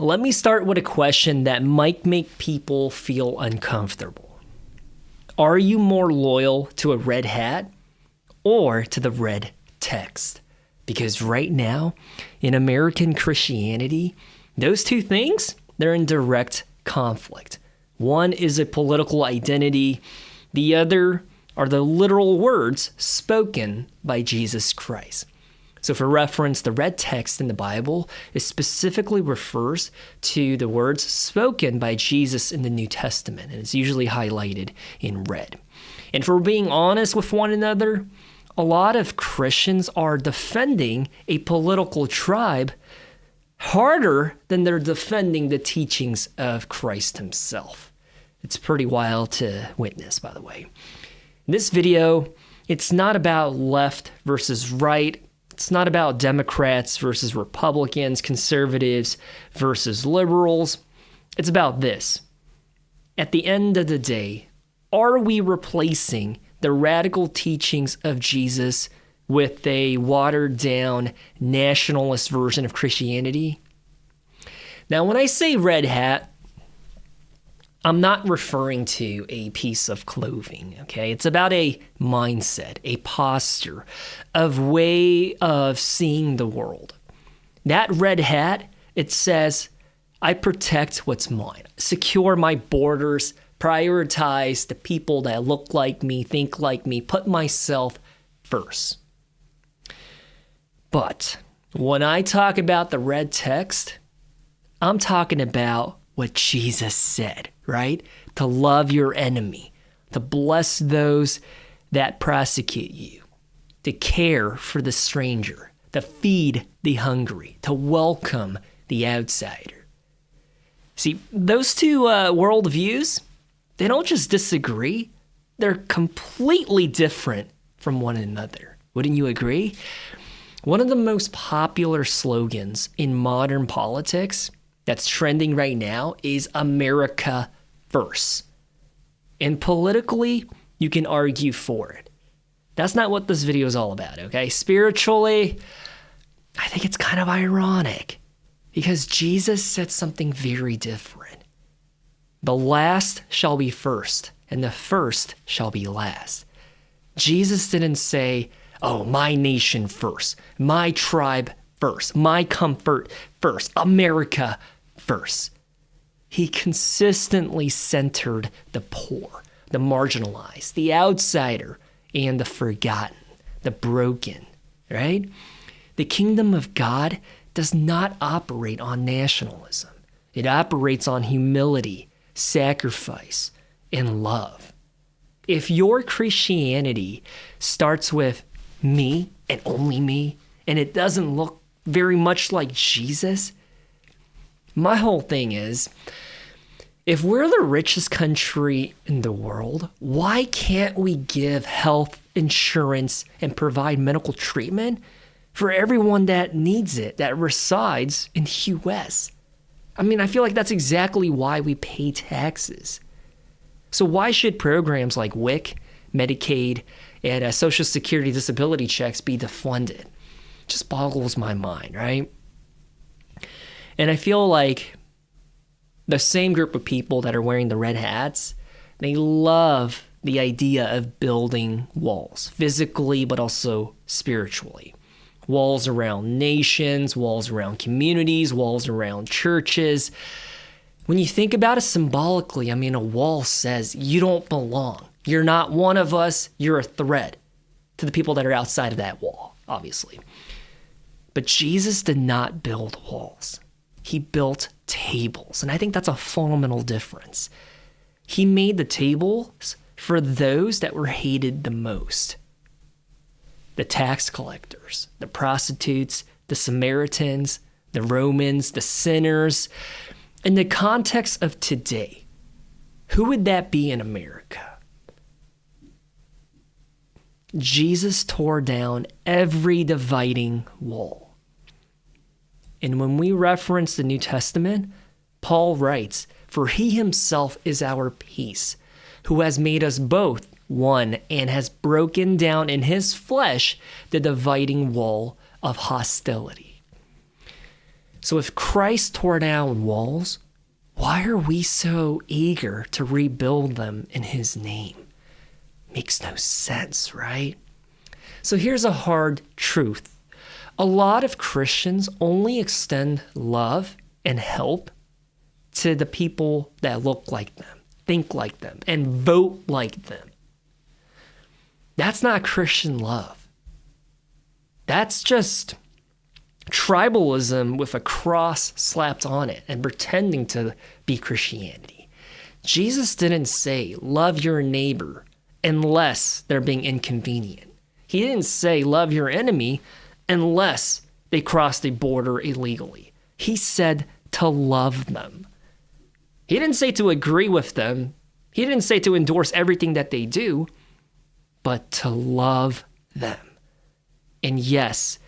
Let me start with a question that might make people feel uncomfortable. Are you more loyal to a red hat or to the red text? Because right now, in American Christianity, those two things, they're in direct conflict. One is a political identity. The other are the literal words spoken by Jesus Christ. So for reference, the red text in the Bible specifically refers to the words spoken by Jesus in the New Testament, and it's usually highlighted in red. And if we're being honest with one another, a lot of Christians are defending a political tribe harder than they're defending the teachings of Christ himself. It's pretty wild to witness, by the way. In this video, it's not about left versus right. It's not about Democrats versus Republicans, conservatives versus liberals. It's about this. At the end of the day, are we replacing the radical teachings of Jesus with a watered-down nationalist version of Christianity? Now, when I say red hat, I'm not referring to a piece of clothing, okay? It's about a mindset, a posture, a way of seeing the world. That red hat, it says, I protect what's mine, secure my borders, prioritize the people that look like me, think like me, put myself first. But when I talk about the red text, I'm talking about what Jesus said, right? To love your enemy, to bless those that persecute you, to care for the stranger, to feed the hungry, to welcome the outsider. See, those two worldviews, they don't just disagree, they're completely different from one another. Wouldn't you agree? One of the most popular slogans in modern politics that's trending right now is America First. And politically, you can argue for it. That's not what this video is all about, okay? Spiritually, I think it's kind of ironic because Jesus said something very different. The last shall be first, and the first shall be last. Jesus didn't say, oh, my nation first, my tribe first, my comfort first, America first. He consistently centered the poor, the marginalized, the outsider, and the forgotten, the broken, right? The kingdom of God does not operate on nationalism. It operates on humility, sacrifice, and love. If your Christianity starts with me and only me, and it doesn't look very much like Jesus, my whole thing is, if we're the richest country in the world, why can't we give health insurance and provide medical treatment for everyone that needs it, that resides in the US? I mean, I feel like that's exactly why we pay taxes. So why should programs like WIC, Medicaid, and Social Security disability checks be defunded? It just boggles my mind, right? And I feel like the same group of people that are wearing the red hats, they love the idea of building walls, physically, but also spiritually. Walls around nations, walls around communities, walls around churches. When you think about it symbolically, I mean, a wall says you don't belong. You're not one of us. You're a threat to the people that are outside of that wall, obviously. But Jesus did not build walls. He built tables, and I think that's a fundamental difference. He made the tables for those that were hated the most. The tax collectors, the prostitutes, the Samaritans, the Romans, the sinners. In the context of today, who would that be in America? Jesus tore down every dividing wall. And when we reference the New Testament, Paul writes, "For he himself is our peace, who has made us both one and has broken down in his flesh the dividing wall of hostility." So if Christ tore down walls, why are we so eager to rebuild them in his name? Makes no sense, right? So here's a hard truth. A lot of Christians only extend love and help to the people that look like them, think like them, and vote like them. That's not Christian love. That's just tribalism with a cross slapped on it and pretending to be Christianity. Jesus didn't say, love your neighbor unless they're being inconvenient. He didn't say, love your enemy unless they crossed the border illegally. He said to love them. He didn't say to agree with them. He didn't say to endorse everything that they do, but to love them. And yes,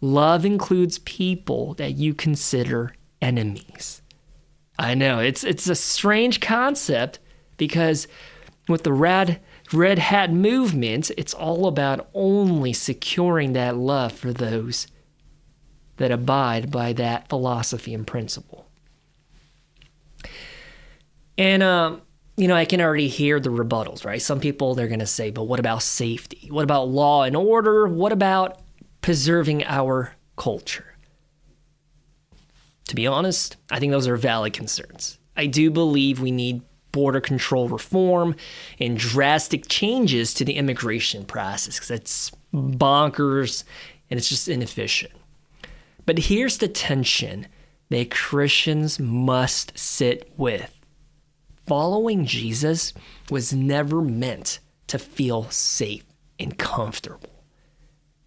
love includes people that you consider enemies. I know, it's a strange concept because with the Red Hat movement, it's all about only securing that love for those that abide by that philosophy and principle. And, I can already hear the rebuttals, right? Some people, they're going to say, but what about safety? What about law and order? What about preserving our culture? To be honest, I think those are valid concerns. I do believe we need border control reform and drastic changes to the immigration process because it's bonkers and it's just inefficient. But here's the tension that Christians must sit with. Following Jesus was never meant to feel safe and comfortable.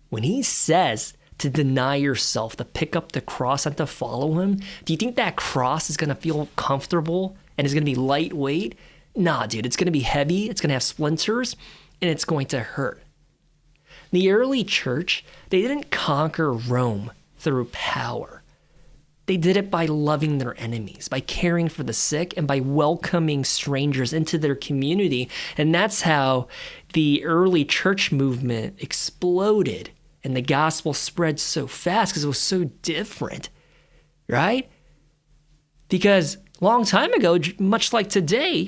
When he says to deny yourself, to pick up the cross and to follow him, do you think that cross is going to feel comfortable and is going to be lightweight? Nah, dude, it's going to be heavy, it's going to have splinters, and it's going to hurt. The early church, they didn't conquer Rome through power. They did it by loving their enemies, by caring for the sick, and by welcoming strangers into their community. And that's how the early church movement exploded and the gospel spread so fast because it was so different, right? Because a long time ago, much like today,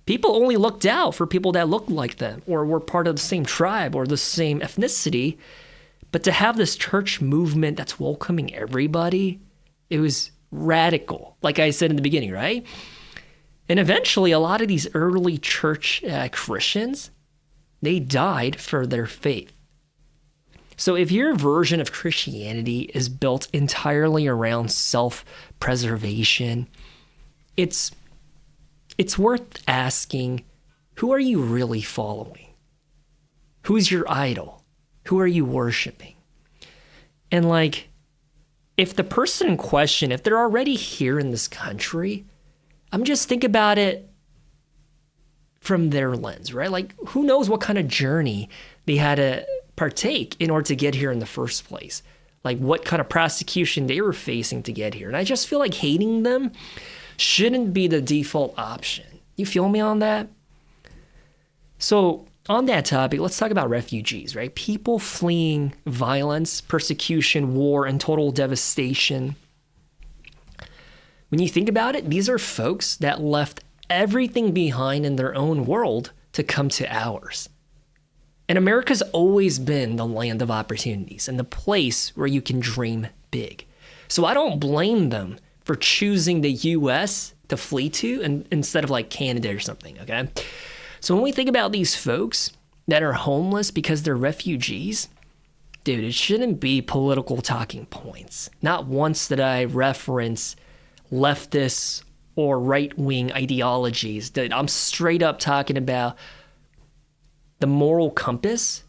people only looked out for people that looked like them or were part of the same tribe or the same ethnicity. But to have this church movement that's welcoming everybody, it was radical, like I said in the beginning, right? And eventually, a lot of these early church Christians, they died for their faith. So if your version of Christianity is built entirely around self-preservation, it's worth asking, who are you really following? Who's your idol? Who are you worshiping? And if the person in question, if they're already here in this country, I'm just think about it from their lens, right? Who knows what kind of journey they had to partake in order to get here in the first place? What kind of prosecution they were facing to get here. And I just feel like hating them shouldn't be the default option. You feel me on that? So on that topic, let's talk about refugees, right? People fleeing violence, persecution, war, and total devastation. When you think about it, these are folks that left everything behind in their own world to come to ours. And America's always been the land of opportunities and the place where you can dream big. So I don't blame them for choosing the U.S. to flee to instead of Canada or something, okay? So when we think about these folks that are homeless because they're refugees, dude, it shouldn't be political talking points. Not once did I reference leftist or right-wing ideologies. Dude, I'm straight up talking about the moral compass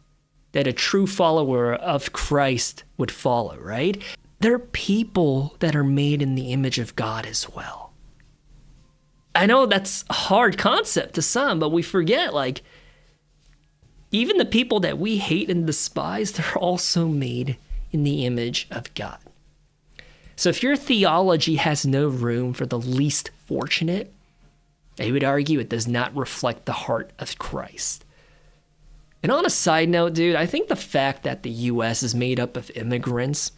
that a true follower of Christ would follow, right? They're people that are made in the image of God as well. I know that's a hard concept to some, but we forget, even the people that we hate and despise, they're also made in the image of God. So if your theology has no room for the least fortunate, I would argue it does not reflect the heart of Christ. And on a side note, dude, I think the fact that the U.S. is made up of immigrants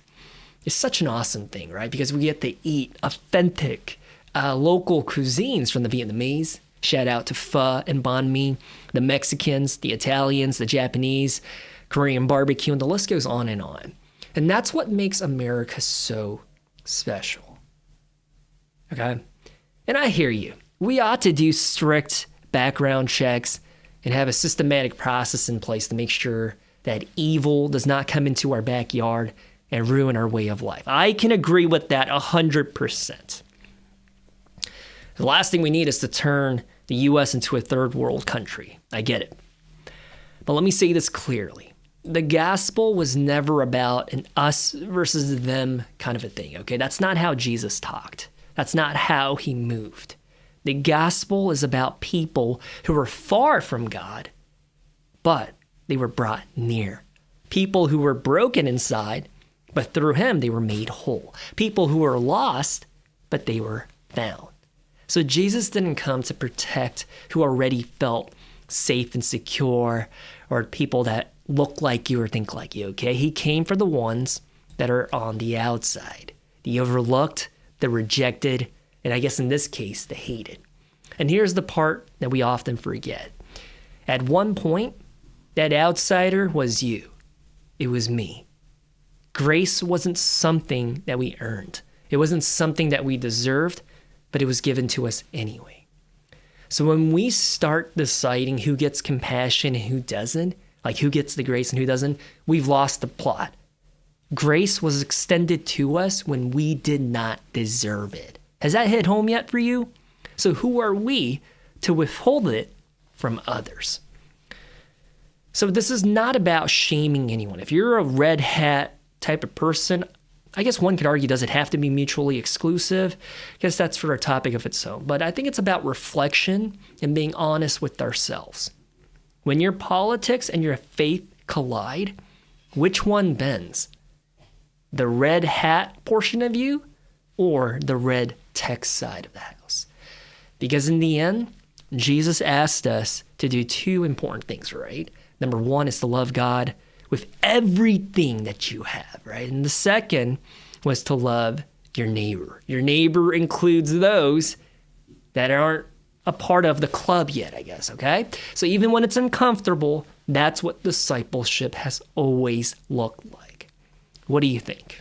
is such an awesome thing, right? Because we get to eat authentic local cuisines from the Vietnamese. Shout out to pho and banh mi, the Mexicans, the Italians, the Japanese, Korean barbecue, and the list goes on and on. And that's what makes America so special. Okay? And I hear you. We ought to do strict background checks and have a systematic process in place to make sure that evil does not come into our backyard and ruin our way of life. I can agree with that 100%. The last thing we need is to turn the U.S. into a third world country. I get it. But let me say this clearly. The gospel was never about an us versus them kind of a thing, okay? That's not how Jesus talked. That's not how he moved. The gospel is about people who were far from God, but they were brought near. People who were broken inside, but through him they were made whole. People who were lost, but they were found. So Jesus didn't come to protect who already felt safe and secure, or people that look like you or think like you, okay? He came for the ones that are on the outside, the overlooked, the rejected, and I guess in this case, the hated. And here's the part that we often forget. At one point, that outsider was you. It was me. Grace wasn't something that we earned. It wasn't something that we deserved, but it was given to us anyway. So when we start deciding who gets compassion and who doesn't, like who gets the grace and who doesn't, we've lost the plot. Grace was extended to us when we did not deserve it. Has that hit home yet for you? So who are we to withhold it from others? So this is not about shaming anyone. If you're a red hat type of person, I guess one could argue, does it have to be mutually exclusive? I guess that's for a topic of its own. But I think it's about reflection and being honest with ourselves. When your politics and your faith collide, which one bends? The red hat portion of you or the red text side of the house? Because in the end, Jesus asked us to do two important things, right? Number one is to love God with everything that you have, right? And the second was to love your neighbor. Your neighbor includes those that aren't a part of the club yet, I guess, okay? So even when it's uncomfortable, that's what discipleship has always looked like. What do you think?